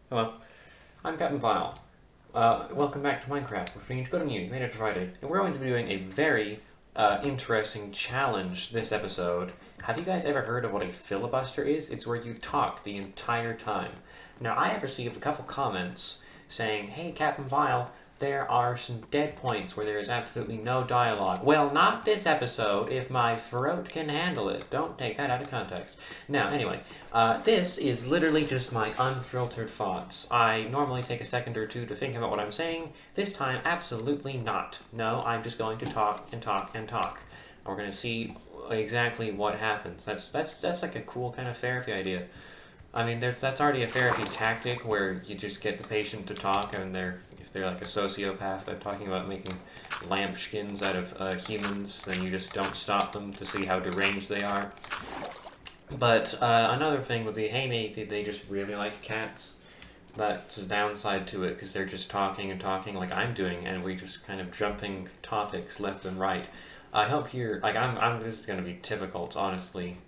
Hello, I'm Captain Vile. Welcome back to Minecraft, which means good on you, you made it to Friday. And we're going to be doing a very interesting challenge this episode. Have you guys ever heard of what a filibuster is? It's where you talk the entire time. Now, I have received a couple comments saying, hey, Captain Vile, there are some dead points where there is absolutely no dialogue. Well, not this episode, if my throat can handle it. Don't take that out of context. Now, anyway, this is literally just my unfiltered thoughts. I normally take a second or two to think about what I'm saying. This time, absolutely not. No, I'm just going to talk and talk and talk. And we're going to see exactly what happens. That's like a cool kind of therapy idea. I mean, that's already a therapy tactic where you just get the patient to talk, and if they're like a sociopath, they're talking about making lampskins out of humans, then you just don't stop them to see how deranged they are. But another thing would be, hey, maybe they just really like cats. That's a downside to it, because they're just talking and talking like I'm doing, and we just kind of jumping topics left and right. I hope you're, like, this is going to be difficult, honestly.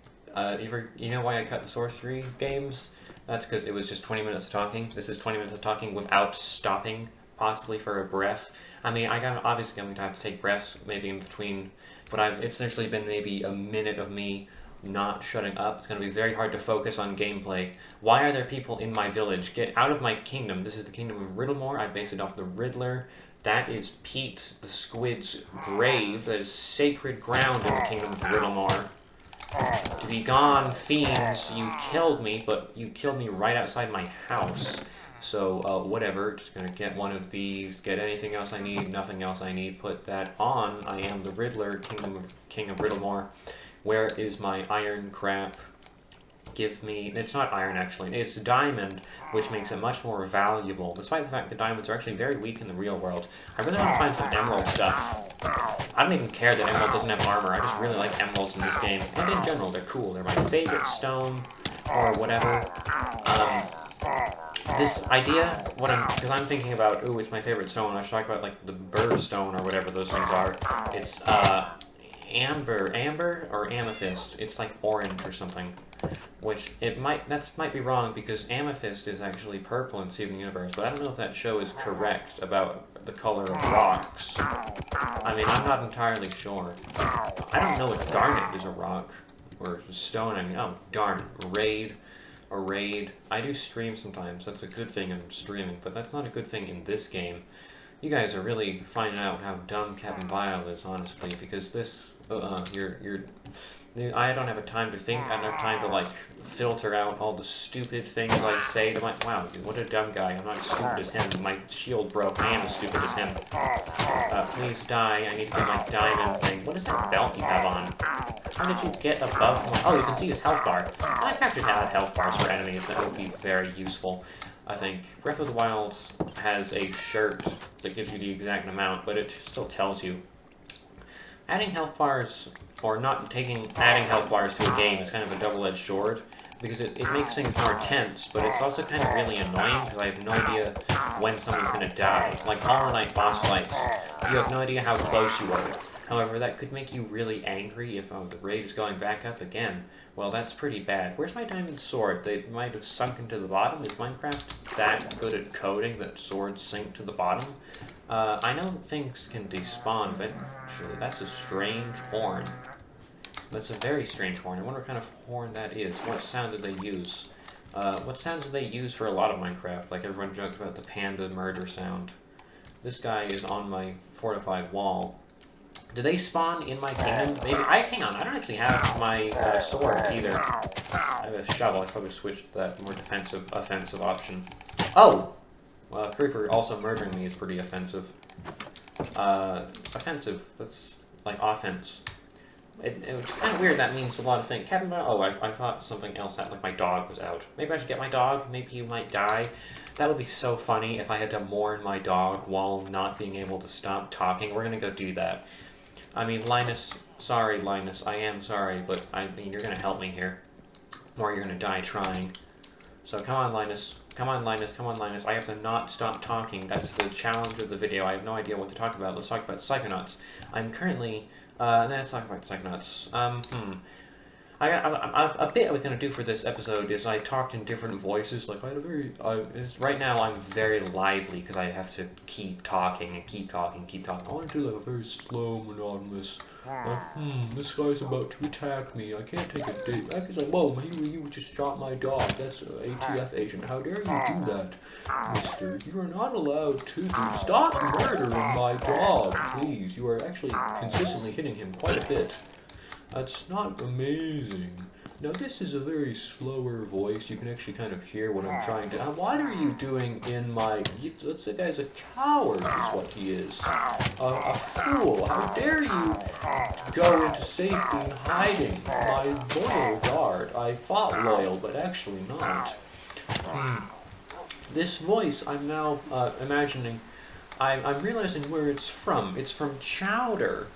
You know why I cut the sorcery games? That's because it was just 20 minutes of talking. This is 20 minutes of talking without stopping, possibly for a breath. I mean, obviously I'm going to have to take breaths maybe in between, but it's essentially been maybe a minute of me not shutting up. It's going to be very hard to focus on gameplay. Why are there people in my village? Get out of my kingdom. This is the kingdom of Riddlemore. I base it off the Riddler. That is Pete the Squid's grave. That is sacred ground in the kingdom of Riddlemore. To be gone, fiends, you killed me, but you killed me right outside my house. So, whatever, just gonna get one of these, get anything else I need, nothing else I need, put that on. I am the Riddler, King of Riddlemore. Where is my iron crap? Give me, it's not iron actually, it's diamond, which makes it much more valuable, despite the fact that diamonds are actually very weak in the real world. I really want to find some emerald stuff. I don't even care that emerald doesn't have armor, I just really like emeralds in this game, and in general, they're cool. They're my favorite stone, or whatever. This idea, because I'm thinking about, ooh, it's my favorite stone, I should talk about, like, the birthstone, or whatever those things are. It's, amber, or amethyst. It's like orange or something. Which, that might be wrong, because amethyst is actually purple in Steven Universe, but I don't know if that show is correct about the color of rocks. I mean, I'm not entirely sure. I don't know if garnet is a rock, or stone, I mean, oh, darn, raid. I do stream sometimes, that's a good thing in streaming, but that's not a good thing in this game. You guys are really finding out how dumb Captain Vile is, honestly, because this, I don't have time to think, I don't have time to, like, filter out all the stupid things I say to wow, dude, what a dumb guy, I'm not as stupid as him, my shield broke, I am as stupid as him. Please die, I need to get my diamond thing. What is that belt you have on? How did you get above one? Oh, you can see his health bar. I actually had health bars for enemies, that would be very useful. I think Breath of the Wild has a shirt that gives you the exact amount, but it still tells you. Adding health bars, or not adding health bars to a game is kind of a double-edged sword, because it makes things more tense, but it's also kind of really annoying, because I have no idea when someone's going to die. Like Hollow Knight boss fights, you have no idea how close you are. However, that could make you really angry if the raid is going back up again. Well, that's pretty bad. Where's my diamond sword? They might have sunk into the bottom. Is Minecraft that good at coding that swords sink to the bottom? I know things can despawn eventually. That's a strange horn. That's a very strange horn. I wonder what kind of horn that is. What sound did they use? What sounds do they use for a lot of Minecraft? Like everyone jokes about the panda murder sound. This guy is on my fortified wall. Do they spawn in my kingdom? Maybe. Hang on, I don't actually have my sword either. I have a shovel. I probably switched to that more offensive option. Oh! Well, Creeper also murdering me is pretty offensive. Offensive. That's like offense. It's kind of weird. That means a lot of things. Captain, I thought something else happened. Like my dog was out. Maybe I should get my dog. Maybe he might die. That would be so funny if I had to mourn my dog while not being able to stop talking. We're gonna go do that. I mean, Linus, sorry, Linus, I am sorry, but I mean, you're gonna help me here. Or you're gonna die trying. So come on, Linus. Come on, Linus. Come on, Linus. I have to not stop talking. That's the challenge of the video. I have no idea what to talk about. Let's talk about Psychonauts. I'm currently, let's talk about Psychonauts. A bit I was gonna do for this episode is I talked in different voices. Like I had a very, right now I'm very lively because I have to keep talking and keep talking, keep talking. I want to do like a very slow, monotonous. This guy's about to attack me. I can't take a date. He's like, whoa, you just shot my dog. That's an ATF agent. How dare you do that, mister? You are not allowed to stop murdering my dog, please. You are actually consistently hitting him quite a bit. That's not amazing. Now this is a very slower voice. You can actually kind of hear what I'm trying to... what are you doing in my... That guy's a coward is what he is. A fool. How dare you go into safety and hiding. My loyal guard. I thought loyal, but actually not. This voice I'm now imagining... I'm realizing where it's from. It's from Chowder.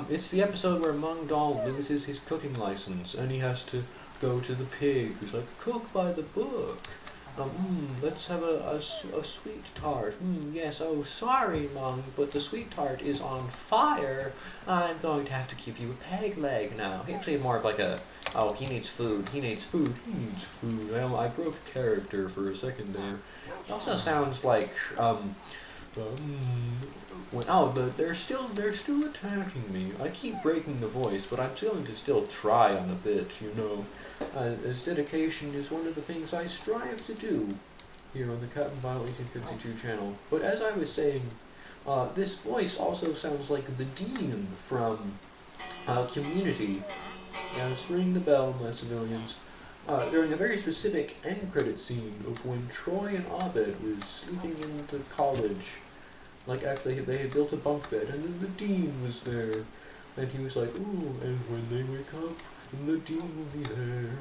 It's the episode where Mung Dal loses his cooking license and he has to go to the pig who's like, cook by the book. Let's have a sweet tart. Yes, oh, sorry, Mung, but the sweet tart is on fire. I'm going to have to give you a peg leg now. He actually more of like a, oh, he needs food, he needs food, he needs food. I broke character for a second there. It also sounds like, they're still attacking me. I keep breaking the voice, but I'm going to still try on the bit, you know. As dedication is one of the things I strive to do here on the Captain Vile 1852 channel. But as I was saying, this voice also sounds like the Dean from Community. Yes, ring the bell, my civilians. During a very specific end credit scene of when Troy and Abed was sleeping in the college. Like, actually, they had built a bunk bed, and then the Dean was there. And he was like, ooh, and when they wake up, the Dean will be there,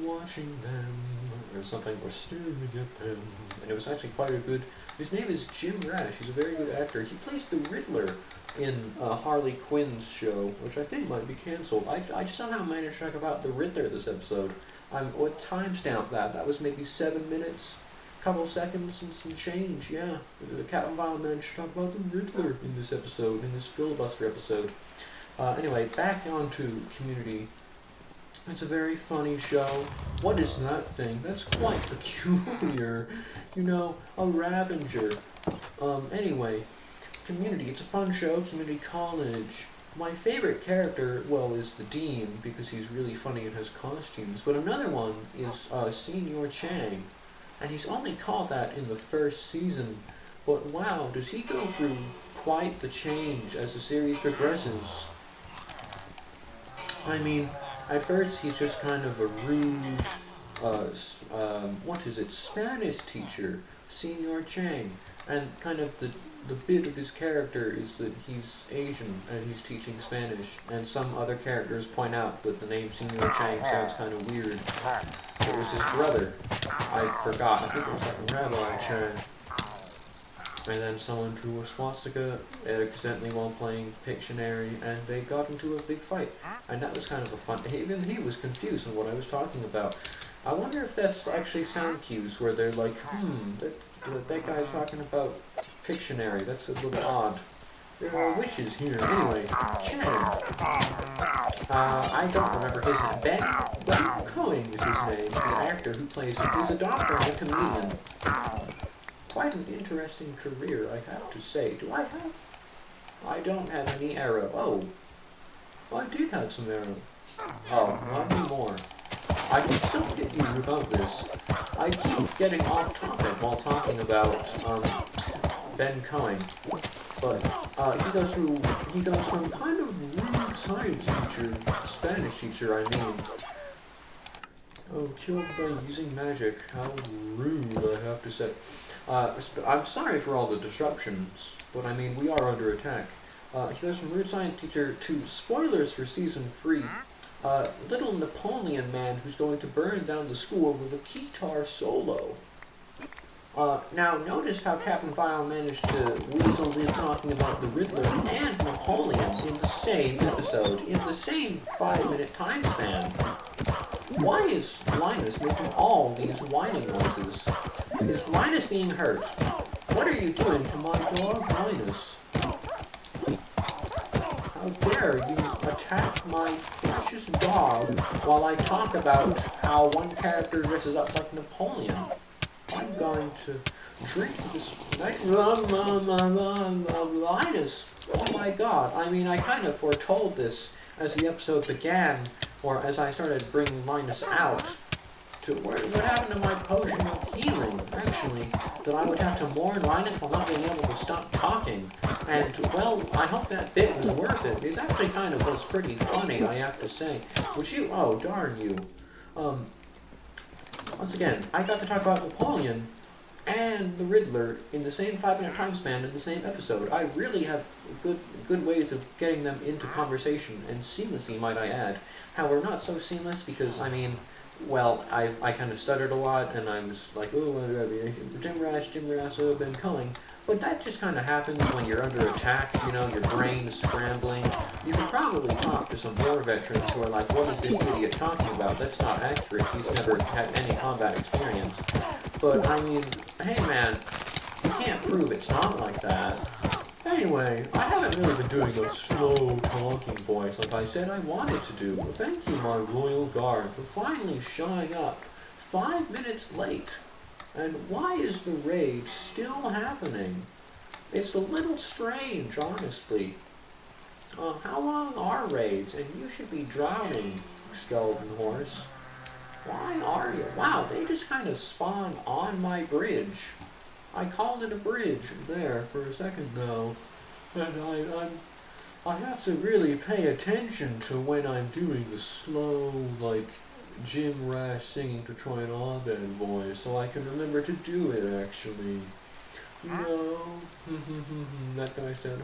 watching them, or something, or staring at them. And it was actually quite a good... His name is Jim Rash. He's a very good actor. He plays the Riddler in Harley Quinn's show, which I think might be cancelled. I somehow managed to talk about the Riddler this episode. What timestamp that? That was maybe 7 minutes. Couple seconds and some change, yeah. The Captain Vile managed to talk about the Riddler in this episode, in this Filibuster episode. Anyway, back onto Community. It's a very funny show. What is that thing? That's quite peculiar. You know, a Ravenger. Anyway, Community. It's a fun show, Community College. My favorite character, well, is the Dean, because he's really funny and has costumes. But another one is Senior Chang. And he's only called that in the first season, but wow, does he go through quite the change as the series progresses. I mean, at first he's just kind of a rude, Spanish teacher, Senor Chang, and kind of the bit of his character is that he's Asian and he's teaching Spanish, and some other characters point out that the name Senor Chang sounds kind of weird. It was his brother. I forgot. I think it was like Rabbi Chang. And then someone drew a swastika accidentally while playing Pictionary, and they got into a big fight. And that was kind of a fun... Even he was confused on what I was talking about. I wonder if that's actually sound cues where they're like, that guy's talking about Pictionary. That's a little odd. There are witches here. Anyway, Chang. I don't remember his name. Ben Cohen is his name. The actor who plays him. He's a doctor and a comedian. Quite an interesting career, I have to say. Do I have? I don't have any arrow. Oh. Well, I did have some arrow. Oh, not anymore. I can still hit you without this. I keep getting off topic while talking about, Ben Cohen. But, he goes from kind of rude science teacher, Spanish teacher, I mean. Oh, killed by using magic. How rude, I have to say. I'm sorry for all the disruptions, but I mean, we are under attack. He goes from rude science teacher to spoilers for season 3. Little Napoleon man who's going to burn down the school with a guitar solo. Now, notice how Captain Vile managed to weasel in talking about the Riddler and Napoleon in the same episode, in the same 5-minute time span. Why is Linus making all these whining noises? Is Linus being hurt? What are you doing to my dog, Linus? How dare you attack my precious dog while I talk about how one character dresses up like Napoleon. I'm going to drink this nice Linus. Oh my god. I mean, I kind of foretold this as the episode began, or as I started bringing Linus out. What happened to my potion of healing, actually? That I would have to mourn Linus while not being able to stop talking. And, well, I hope that bit was worth it. It actually kind of was pretty funny, I have to say. Would you? Oh, darn you. Once again, I got to talk about Napoleon and the Riddler in the same 5-minute time span in the same episode. I really have good ways of getting them into conversation, and seamlessly, might I add. However, not so seamless because, I mean, well, I kind of stuttered a lot, and I was like, oh, Jim Rash, been calling. But that just kind of happens when you're under attack, you know, your brain is scrambling. You can probably talk to some war veterans who are like, what is this idiot talking about? That's not accurate, he's never had any combat experience. But, I mean, hey man, you can't prove it's not like that. Anyway, I haven't really been doing a slow talking voice like I said I wanted to do. Thank you, my royal guard, for finally showing up 5 minutes late. And why is the raid still happening? It's a little strange, honestly. How long are raids? And you should be drowning, skeleton horse. Why are you? Wow, they just kind of spawned on my bridge. I called it a bridge there for a second now, and I have to really pay attention to when I'm doing the slow, like, Jim Rash singing to try an Abed voice, so I can remember to do it, actually. You know, that guy said,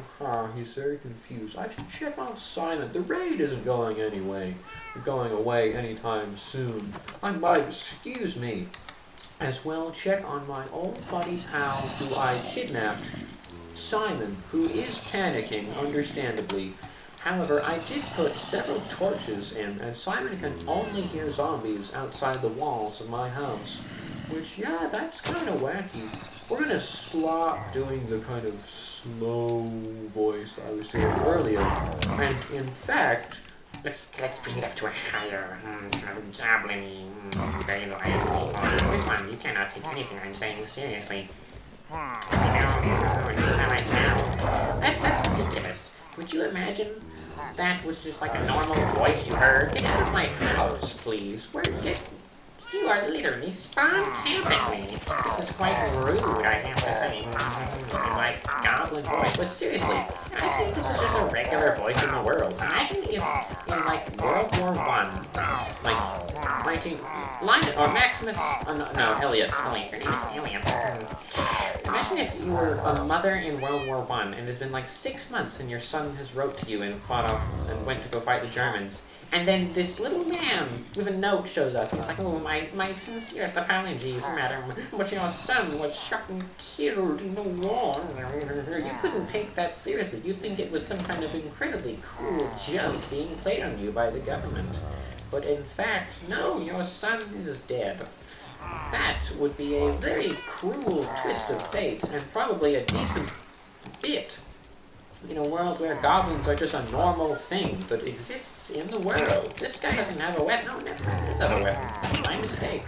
he's very confused. I should check on Simon. The raid isn't going away anytime soon. I might, excuse me, as well check on my old buddy pal who I kidnapped, Simon, who is panicking, understandably. However, I did put several torches in, and Simon can only hear zombies outside the walls of my house. Which, yeah, that's kind of wacky. We're gonna stop doing the kind of slow voice I was doing earlier. And, in fact, Let's bring it up to a higher, kind of goblin-y, very lively voice. This one, you cannot take anything I'm saying seriously. You know how I sound. That's ridiculous. Would you imagine that was just like a normal voice you heard? Get out of my house, please. You are literally spawn camping me. This is quite rude, I have to say. In my goblin voice. But seriously, I think this was just a regular voice in the world. Imagine if in like World War I, like 19 Linus or Maximus, no, Elliot. Your name is Elliot. Imagine if you were a mother in World War I, and it's been like 6 months, and your son has wrote to you and fought off and went to go fight the Germans. And then this little man with a note shows up. He's like, oh, my sincerest apologies, madam, but your son was shot and killed in the war. You couldn't take that seriously. You'd think it was some kind of incredibly cruel joke being played on you by the government. But in fact, no, your son is dead. That would be a very cruel twist of fate, and probably a decent bit in a world where goblins are just a normal thing that exists in the world. This guy doesn't have a weapon. No, never mind. He does have a weapon. My mistake.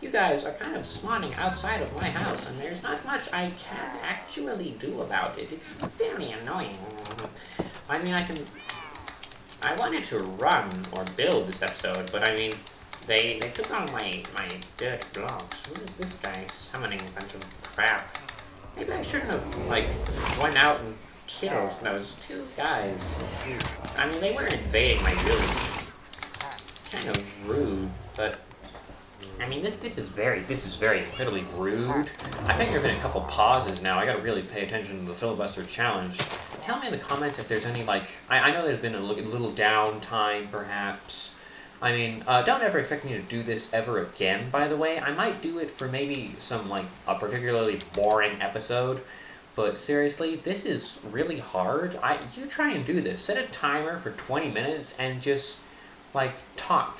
You guys are kind of spawning outside of my house, and there's not much I can actually do about it. It's very annoying. I mean, I wanted to run or build this episode, but I mean, they took all my dirt blocks. Who is this guy summoning a bunch of crap? Maybe I shouldn't have, like, went out and killed those two guys. I mean, they were invading my village. Kind of rude, but I mean, this is very incredibly rude. I think there've been a couple pauses now. I gotta really pay attention to the Filibuster challenge. Tell me in the comments if there's any, like, I know there's been a little downtime, perhaps. I mean, don't ever expect me to do this ever again, by the way. I might do it for maybe some, like, a particularly boring episode. But seriously, this is really hard. You try and do this. Set a timer for 20 minutes and just, like, talk.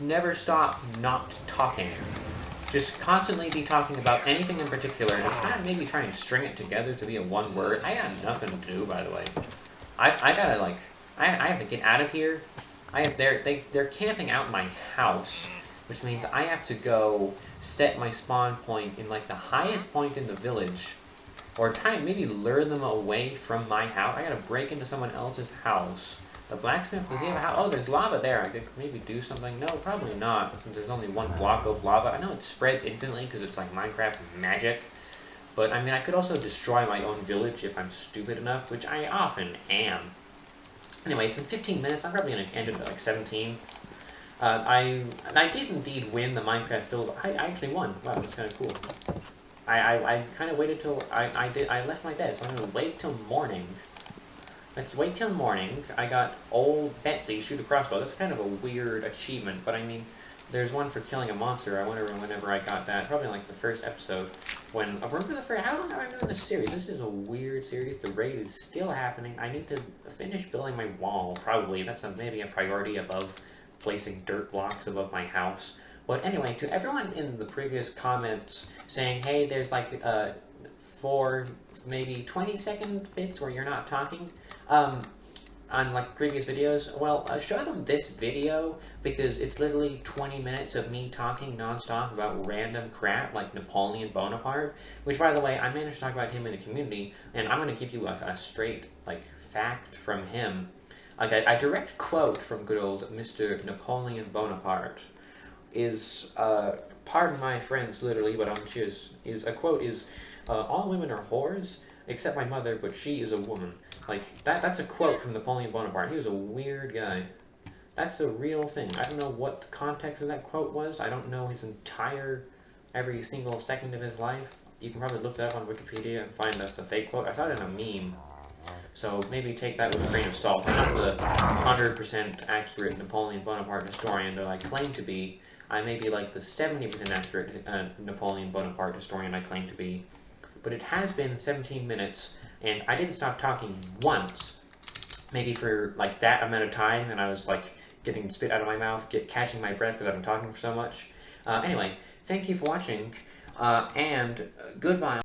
Never stop not talking. Just constantly be talking about anything in particular, and maybe try and string it together to be a one word. I got nothing to do, by the way. I gotta, like, I have to get out of here. They're camping out in my house, which means I have to go set my spawn point in like the highest point in the village, or maybe lure them away from my house. I gotta break into someone else's house. The blacksmith, does he have a house? Oh, there's lava there. I could maybe do something. No, probably not, since there's only one block of lava. I know it spreads infinitely because it's like Minecraft magic, but I mean, I could also destroy my own village if I'm stupid enough, which I often am. Anyway, it's been 15 minutes. I'm probably going to end it at like 17. I did indeed win the Minecraft Filibuster. I actually won. Wow, that's kind of cool. I kind of waited till I left my bed, so I'm going to wait till morning. Let's wait till morning. I got old Betsy shoot a crossbow. That's kind of a weird achievement, but I mean, there's one for killing a monster. I wonder whenever I got that. Probably like the first episode. Remember the first? How long have I been doing this series? This is a weird series. The raid is still happening. I need to finish building my wall. Probably that's maybe a priority above placing dirt blocks above my house. But anyway, to everyone in the previous comments saying, hey, there's like 4, maybe 20-second bits where you're not talking. On like previous videos, well, show them this video because it's literally 20 minutes of me talking nonstop about random crap like Napoleon Bonaparte, which by the way, I managed to talk about him in the community, and I'm going to give you a straight like fact from him. Like a direct quote from good old Mr. Napoleon Bonaparte is, pardon my friends literally, but cheers, is a quote is, all women are whores, except my mother, but she is a woman. Like, that's a quote from Napoleon Bonaparte. He was a weird guy. That's a real thing. I don't know what the context of that quote was. I don't know every single second of his life. You can probably look that up on Wikipedia and find that's a fake quote. I found it in a meme. So maybe take that with a grain of salt. I'm not the 100% accurate Napoleon Bonaparte historian that I claim to be. I may be like the 70% accurate Napoleon Bonaparte historian I claim to be. But it has been 17 minutes, and I didn't stop talking once, maybe for like that amount of time, and I was like getting spit out of my mouth, catching my breath because I've been talking for so much. Anyway, thank you for watching, and goodbye.